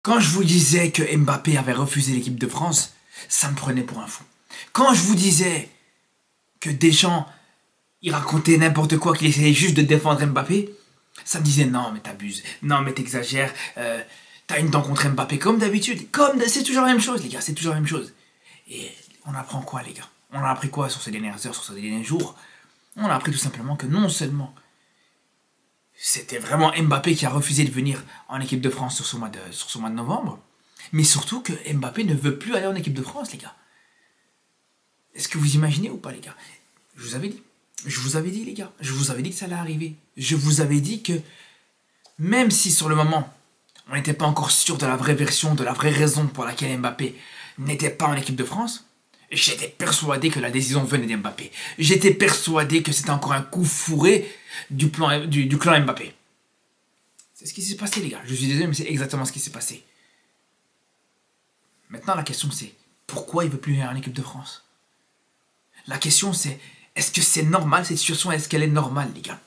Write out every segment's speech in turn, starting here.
Quand je vous disais que Mbappé avait refusé l'équipe de France, ça me prenait pour un fou. Quand je vous disais que Deschamps, il racontait n'importe quoi, qu'il essayait juste de défendre Mbappé, ça me disait non mais t'abuses, non mais t'exagères, t'as une dent contre Mbappé comme d'habitude. C'est toujours la même chose les gars, c'est toujours la même chose. Et on apprend quoi les gars? On a appris quoi sur ces dernières heures, sur ces derniers jours? On a appris tout simplement que non seulement c'était vraiment Mbappé qui a refusé de venir en équipe de France sur ce mois de novembre, mais surtout que Mbappé ne veut plus aller en équipe de France, les gars. Est-ce que vous imaginez ou pas, les gars? Je vous avais dit. Je vous avais dit, les gars. Je vous avais dit que ça allait arriver. Je vous avais dit que même si sur le moment, on n'était pas encore sûr de la vraie version, de la vraie raison pour laquelle Mbappé n'était pas en équipe de France, j'étais persuadé que la décision venait d'Mbappé. J'étais persuadé que c'était encore un coup fourré du clan Mbappé. C'est ce qui s'est passé, les gars. Je suis désolé, mais c'est exactement ce qui s'est passé. Maintenant, la question c'est, pourquoi il veut plus venir en équipe de France? La question c'est, est-ce que c'est normal cette situation? Est-ce qu'elle est normale, les gars?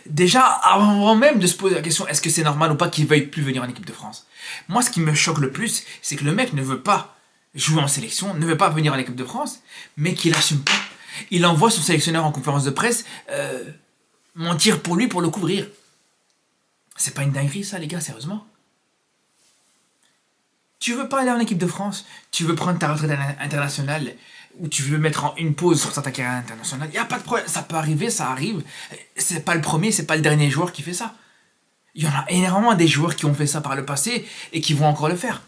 Déjà, avant même de se poser la question, est-ce que c'est normal ou pas qu'il veuille plus venir en équipe de France? Moi, ce qui me choque le plus, c'est que le mec ne veut pas jouer en sélection, ne veut pas venir en équipe de France, mais qu'il assume pas. Il envoie son sélectionneur en conférence de presse mentir pour lui, pour le couvrir. C'est pas une dinguerie ça, les gars, sérieusement? Tu veux pas aller en équipe de France, tu veux prendre ta retraite internationale, ou tu veux mettre une pause sur ta carrière internationale, y a pas de problème, ça peut arriver, ça arrive. C'est pas le premier, c'est pas le dernier joueur qui fait ça. Il y en a énormément des joueurs qui ont fait ça par le passé et qui vont encore le faire.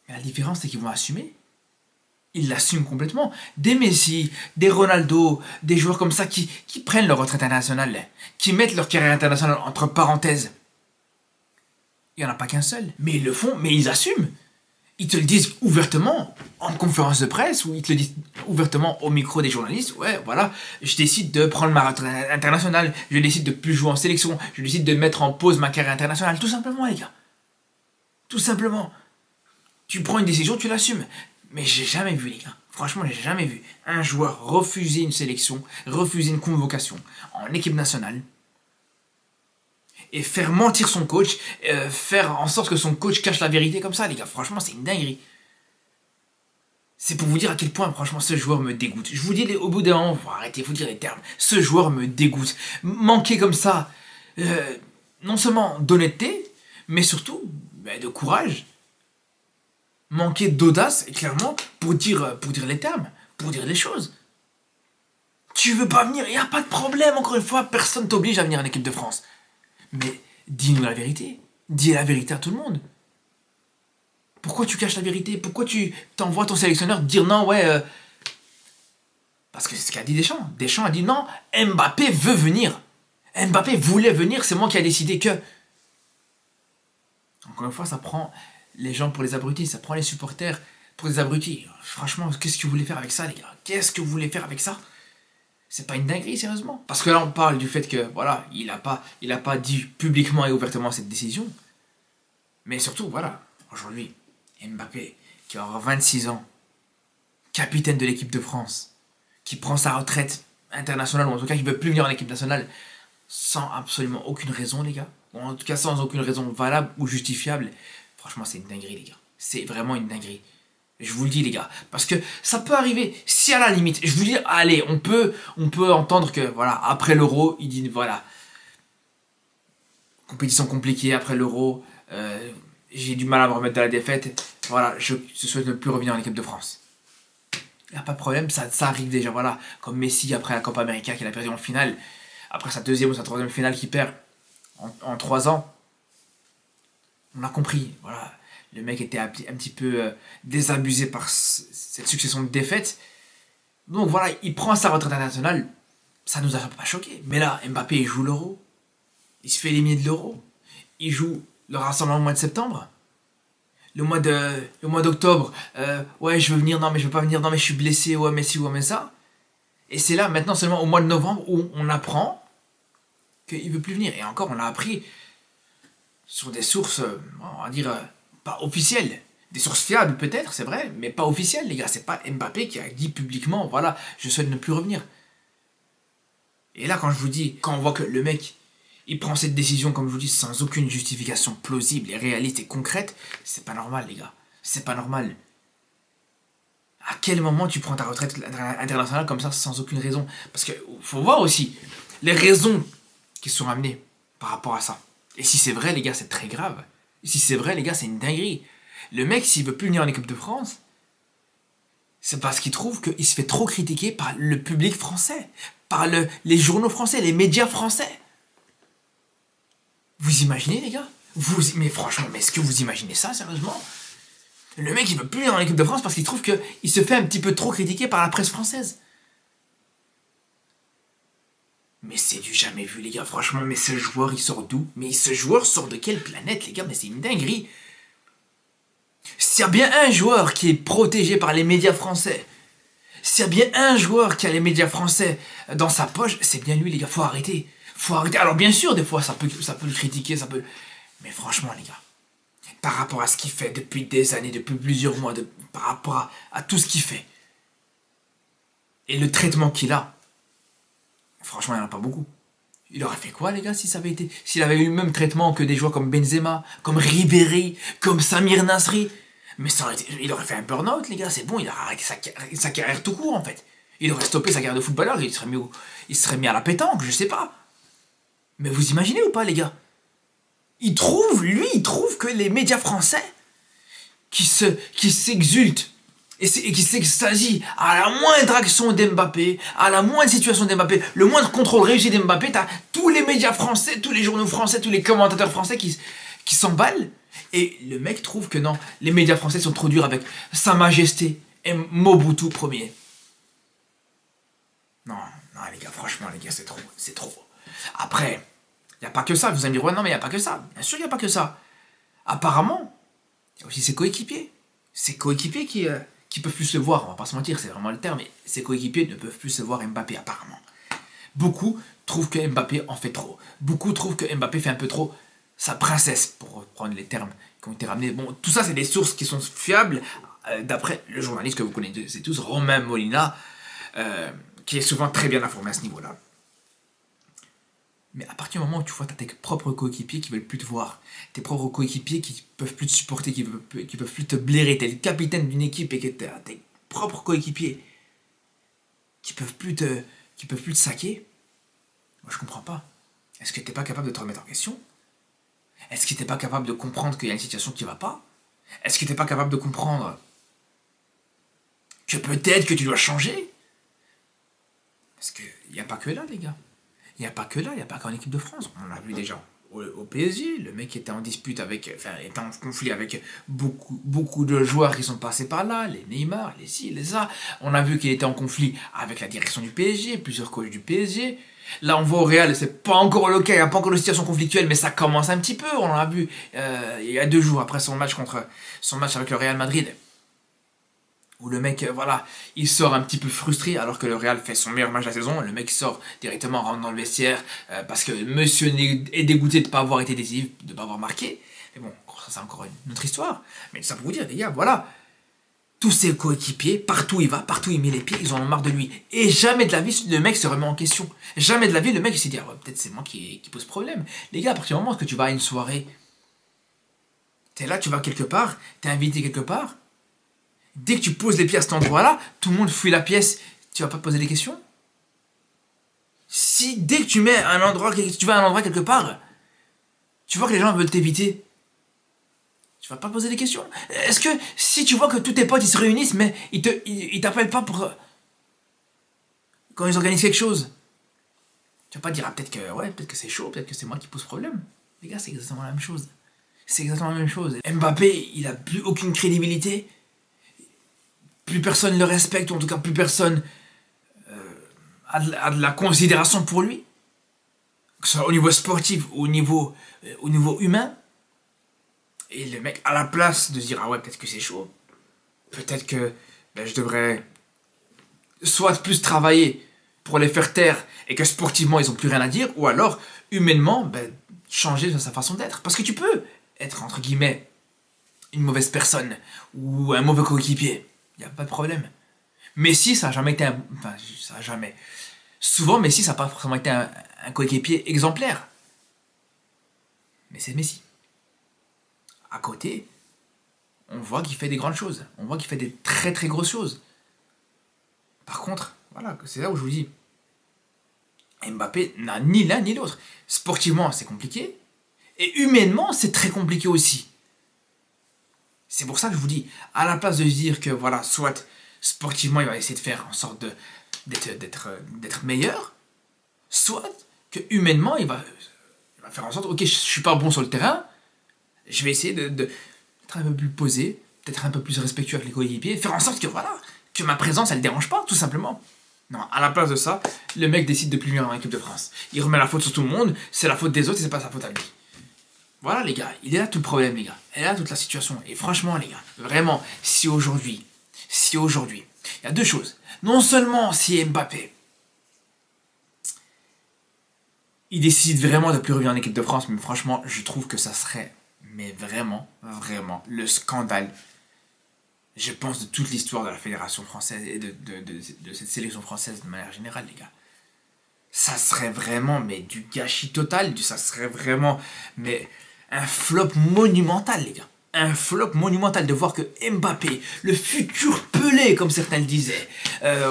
Mais la différence, c'est qu'ils vont assumer. Ils l'assument complètement. Des Messi, des Ronaldo, des joueurs comme ça qui prennent leur retraite internationale, qui mettent leur carrière internationale entre parenthèses. Il n'y en a pas qu'un seul. Mais ils le font, mais ils assument. Ils te le disent ouvertement en conférence de presse, ou ils te le disent ouvertement au micro des journalistes. Ouais, voilà, je décide de prendre ma retraite internationale, je décide de plus jouer en sélection, je décide de mettre en pause ma carrière internationale. Tout simplement, les gars. Tout simplement. Tu prends une décision, tu l'assumes. Mais j'ai jamais vu, les gars, franchement, j'ai jamais vu un joueur refuser une sélection, refuser une convocation en équipe nationale et faire mentir son coach, faire en sorte que son coach cache la vérité comme ça, les gars. Franchement, c'est une dinguerie. C'est pour vous dire à quel point, franchement, ce joueur me dégoûte. Je vous dis, au bout d'un moment, arrêtez, il faut dire les termes. Ce joueur me dégoûte. Manquer comme ça, non seulement d'honnêteté, mais surtout de courage. Manquer d'audace, clairement, pour dire les termes, pour dire les choses. Tu veux pas venir, il n'y a pas de problème, encore une fois, personne t'oblige à venir en équipe de France. Mais dis-nous la vérité. Dis la vérité à tout le monde. Pourquoi tu caches la vérité? Pourquoi tu t'envoies ton sélectionneur dire non, ouais... Parce que c'est ce qu'a dit Deschamps. Deschamps a dit non, Mbappé veut venir. Mbappé voulait venir, c'est moi qui a décidé que... Encore une fois, ça prend les gens pour les abrutis, ça prend les supporters pour des abrutis. Franchement, qu'est-ce que vous voulez faire avec ça, les gars? Qu'est-ce que vous voulez faire avec ça? C'est pas une dinguerie, sérieusement. Parce que là, on parle du fait que, voilà, il a pas dit publiquement et ouvertement cette décision. Mais surtout, voilà, aujourd'hui, Mbappé, qui aura 26 ans, capitaine de l'équipe de France, qui prend sa retraite internationale, ou en tout cas qui ne veut plus venir en équipe nationale, sans absolument aucune raison, les gars. Ou en tout cas, sans aucune raison valable ou justifiable. Franchement, c'est une dinguerie, les gars. C'est vraiment une dinguerie. Je vous le dis, les gars. Parce que ça peut arriver. Si à la limite, je vous dis, allez, on peut entendre que, voilà, après l'Euro, il dit, voilà, compétition compliquée après l'Euro, j'ai du mal à me remettre de la défaite, voilà, je souhaite ne plus revenir en équipe de France. Il n'y a pas de problème, ça arrive déjà, voilà. Comme Messi après la Copa América qu'il a perdu en finale, après sa deuxième ou sa troisième finale qu'il perd en 3 ans. On a compris, voilà. Le mec était un petit peu désabusé par cette succession de défaites. Donc voilà, il prend sa retraite internationale. Ça nous a pas choqué. Mais là, Mbappé, il joue l'Euro. Il se fait éliminer de l'Euro. Il joue le rassemblement au mois de septembre. Le mois d'octobre, ouais, je veux venir, non, mais je veux pas venir, non, mais je suis blessé, ouais, mais si, ouais, mais ça. Et c'est là, maintenant, seulement au mois de novembre, où on apprend qu'il veut plus venir. Et encore, on l'a appris sur des sources, on va dire... pas officielles. Des sources fiables peut-être, c'est vrai, mais pas officielles, les gars. C'est pas Mbappé qui a dit publiquement, voilà, je souhaite ne plus revenir. Et là, quand je vous dis, quand on voit que le mec, Il prend cette décision, comme je vous dis, sans aucune justification plausible et réaliste et concrète. C'est pas normal, les gars. C'est pas normal. À quel moment tu prends ta retraite internationale comme ça sans aucune raison? Parce qu'il faut voir aussi les raisons qui sont amenées par rapport à ça. Et si c'est vrai, les gars, c'est très grave. Et si c'est vrai, les gars, c'est une dinguerie. Le mec, s'il veut plus venir en équipe de France, c'est parce qu'il trouve qu'il se fait trop critiquer par le public français, par les journaux français, les médias français. Vous imaginez, les gars? Mais franchement, mais est-ce que vous imaginez ça, sérieusement? Le mec, il veut plus aller en équipe de France parce qu'il trouve qu'il se fait un petit peu trop critiquer par la presse française. Mais c'est du jamais vu, les gars, franchement. Mais ce joueur, il sort d'où? Mais ce joueur sort de quelle planète, les gars? Mais c'est une dinguerie. S'il y a bien un joueur qui est protégé par les médias français, s'il y a bien un joueur qui a les médias français dans sa poche, c'est bien lui, les gars. Faut arrêter. Faut arrêter. Alors, bien sûr, des fois, ça peut le critiquer, ça peut... Mais franchement, les gars, par rapport à ce qu'il fait depuis des années, depuis plusieurs mois, par rapport à tout ce qu'il fait, et le traitement qu'il a, franchement, il n'y en a pas beaucoup. Il aurait fait quoi, les gars, s'il avait eu le même traitement que des joueurs comme Benzema, comme Ribéry, comme Samir Nasri? Mais il aurait fait un burn-out, les gars, c'est bon, il aurait arrêté sa carrière tout court, en fait. Il aurait stoppé sa carrière de footballeur, il serait mis à la pétanque, je sais pas. Mais vous imaginez ou pas, les gars? Il trouve que les médias français qui s'exultent et qui s'extasient à la moindre action d'Mbappé, à la moindre situation d'Mbappé, le moindre contrôle réussi d'Mbappé, t'as tous les médias français, tous les journaux français, tous les commentateurs français qui s'emballent. Et le mec trouve que non, les médias français sont trop durs avec Sa Majesté et Mobutu Ier. Non, les gars, franchement, les gars, c'est trop. Après, il n'y a pas que ça. Vous allez me dire, ouais, non, mais il n'y a pas que ça. Bien sûr, il n'y a pas que ça. Apparemment, il y a aussi ses coéquipiers. Ses coéquipiers qui peuvent plus se voir. On va pas se mentir, c'est vraiment le terme. Mais ses coéquipiers ne peuvent plus se voir Mbappé, apparemment. Beaucoup trouvent que Mbappé en fait trop. Beaucoup trouvent que Mbappé fait un peu trop sa princesse, pour reprendre les termes qui ont été ramenés. Bon, tout ça, c'est des sources qui sont fiables, d'après le journaliste que vous connaissez tous, Romain Molina, qui est souvent très bien informé à ce niveau-là. Mais à partir du moment où tu vois, tu as tes propres coéquipiers qui veulent plus te voir, tes propres coéquipiers qui peuvent plus te supporter, qui peuvent plus te blairer, t'es le capitaine d'une équipe et que tu as tes propres coéquipiers qui peuvent plus te saquer, moi je comprends pas. Est-ce que t'es pas capable de te remettre en question? Est-ce que t'es pas capable de comprendre qu'il y a une situation qui va pas? Est-ce que t'es pas capable de comprendre que peut-être que tu dois changer? Parce qu'il n'y a pas que là, les gars. Il n'y a pas que là, il n'y a pas qu'en équipe de France. On l'a vu déjà au PSG, le mec était en dispute était en conflit avec beaucoup de joueurs qui sont passés par là, les Neymar, les ci, les ça. On a vu qu'il était en conflit avec la direction du PSG, plusieurs coachs du PSG. Là, on voit au Real, c'est pas encore le cas, il n'y a pas encore de situation conflictuelle, mais ça commence un petit peu. On l'a vu il y a 2 jours après son match avec le Real Madrid, où le mec, voilà, il sort un petit peu frustré alors que le Real fait son meilleur match de la saison. Le mec sort directement, rentre dans le vestiaire parce que monsieur est dégoûté de ne pas avoir été décisif, de ne pas avoir marqué. Mais bon, ça c'est encore une autre histoire. Mais ça pour vous dire, les gars, voilà. Tous ses coéquipiers, partout il va, partout il met les pieds, ils en ont marre de lui. Et jamais de la vie, le mec se remet en question. Jamais de la vie, le mec il s'est dit, ah, ouais, peut-être c'est moi qui pose problème. Les gars, à partir du moment où tu vas à une soirée, t'es là, tu vas quelque part, t'es invité quelque part, dès que tu poses les pieds à cet endroit-là, tout le monde fuit la pièce, tu vas pas te poser des questions? Si dès que tu vas à un endroit quelque part, tu vois que les gens veulent t'éviter, tu vas pas te poser des questions? Est-ce que si tu vois que tous tes potes ils se réunissent, mais ils t'appellent pas pour quand ils organisent quelque chose, tu vas pas te dire, ah, peut-être que c'est chaud, peut-être que c'est moi qui pose problème. Les gars, c'est exactement la même chose. C'est exactement la même chose. Mbappé, il a plus aucune crédibilité. Plus personne le respecte, ou en tout cas plus personne a de la considération pour lui, que ce soit au niveau sportif ou au niveau humain. Et le mec, à la place de se dire, ah ouais, peut-être que c'est chaud, peut-être que je devrais soit plus travailler pour les faire taire et que sportivement ils ont plus rien à dire, ou alors humainement changer sa façon d'être. Parce que tu peux être, entre guillemets, une mauvaise personne ou un mauvais coéquipier. Il n'y a pas de problème. Messi, ça n'a jamais été Souvent, Messi, ça n'a pas forcément été un coéquipier exemplaire. mais c'est Messi. À côté, on voit qu'il fait des grandes choses. On voit qu'il fait des très très grosses choses. Par contre, voilà, c'est là où je vous dis, Mbappé n'a ni l'un ni l'autre. Sportivement, c'est compliqué. Et humainement, c'est très compliqué aussi. C'est pour ça que je vous dis, à la place de se dire que, voilà, soit sportivement, il va essayer de faire en sorte d'être meilleur, soit que humainement, il va faire en sorte, ok, je suis pas bon sur le terrain, je vais essayer d'être un peu plus posé, d'être un peu plus respectueux avec les coéquipiers, faire en sorte que, voilà, que ma présence, elle ne dérange pas, tout simplement. Non, à la place de ça, le mec décide de plus venir en équipe de France. Il remet la faute sur tout le monde, c'est la faute des autres et c'est pas sa faute à lui. Voilà les gars, il est là tout le problème les gars, il est là toute la situation. Et franchement les gars, vraiment, si aujourd'hui, il y a deux choses. Non seulement si Mbappé, il décide vraiment de plus revenir en équipe de France, mais franchement, je trouve que ça serait, mais vraiment, vraiment, le scandale, je pense, de toute l'histoire de la fédération française et de cette sélection française de manière générale les gars. Ça serait vraiment, mais du gâchis total, ça serait vraiment, mais un flop monumental, les gars. Un flop monumental de voir que Mbappé, le futur Pelé, comme certains le disaient,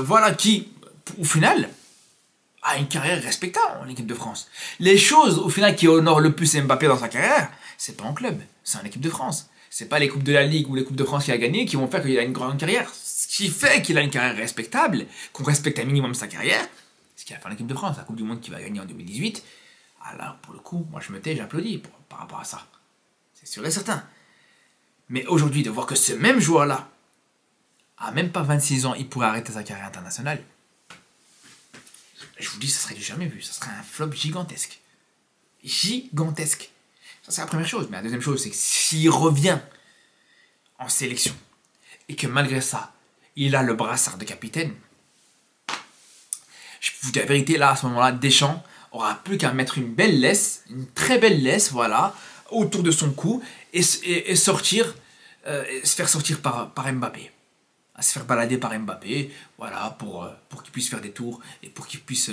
voilà, qui, au final, a une carrière respectable en équipe de France. Les choses, au final, qui honorent le plus Mbappé dans sa carrière, c'est pas en club, c'est en équipe de France. C'est pas les Coupes de la Ligue ou les Coupes de France qu'il a gagnées qui vont faire qu'il a une grande carrière. Ce qui fait qu'il a une carrière respectable, qu'on respecte un minimum sa carrière, c'est qu'il a fait en équipe de France, la Coupe du Monde qu'il va gagner en 2018. Ah là, pour le coup, moi je me tais, j'applaudis par rapport à ça. C'est sûr et certain. Mais aujourd'hui, de voir que ce même joueur-là, à même pas 26 ans, il pourrait arrêter sa carrière internationale, je vous dis, ça serait du jamais vu. Ça serait un flop gigantesque. Gigantesque. Ça, c'est la première chose. Mais la deuxième chose, c'est que s'il revient en sélection, et que malgré ça, il a le brassard de capitaine, je vous dis la vérité, là, à ce moment-là, Deschamps aura plus qu'à mettre une belle laisse, une très belle laisse, voilà, autour de son cou, et sortir, se faire sortir par Mbappé. À se faire balader par Mbappé, voilà, pour qu'il puisse faire des tours, et pour qu'il puisse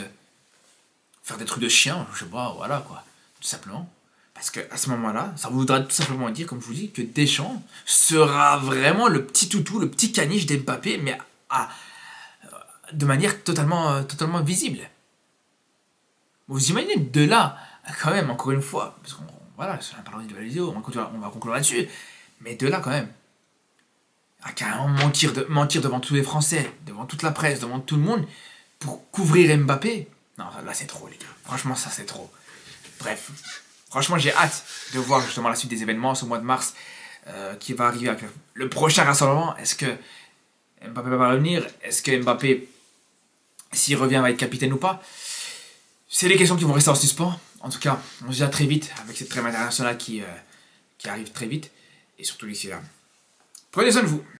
faire des trucs de chien, je sais pas, voilà, quoi, tout simplement. Parce qu'à ce moment-là, ça voudra tout simplement dire, comme je vous dis, que Deschamps sera vraiment le petit toutou, le petit caniche d'Mbappé, mais de manière totalement visible. Vous imaginez de là, quand même, encore une fois, parce qu'on voilà, c'est un parlant de la vidéo, on va conclure là-dessus, mais de là quand même, à carrément mentir devant tous les Français, devant toute la presse, devant tout le monde, pour couvrir Mbappé, non, là c'est trop les gars, franchement ça c'est trop. Bref, franchement j'ai hâte de voir justement la suite des événements ce mois de mars, qui va arriver avec le prochain rassemblement. Est-ce que Mbappé va revenir? Est-ce que Mbappé, s'il revient, va être capitaine ou pas? C'est des questions qui vont rester en suspens. En tout cas, on se dit à très vite avec cette trêve internationale qui arrive très vite. Et surtout d'ici là. Prenez soin de vous.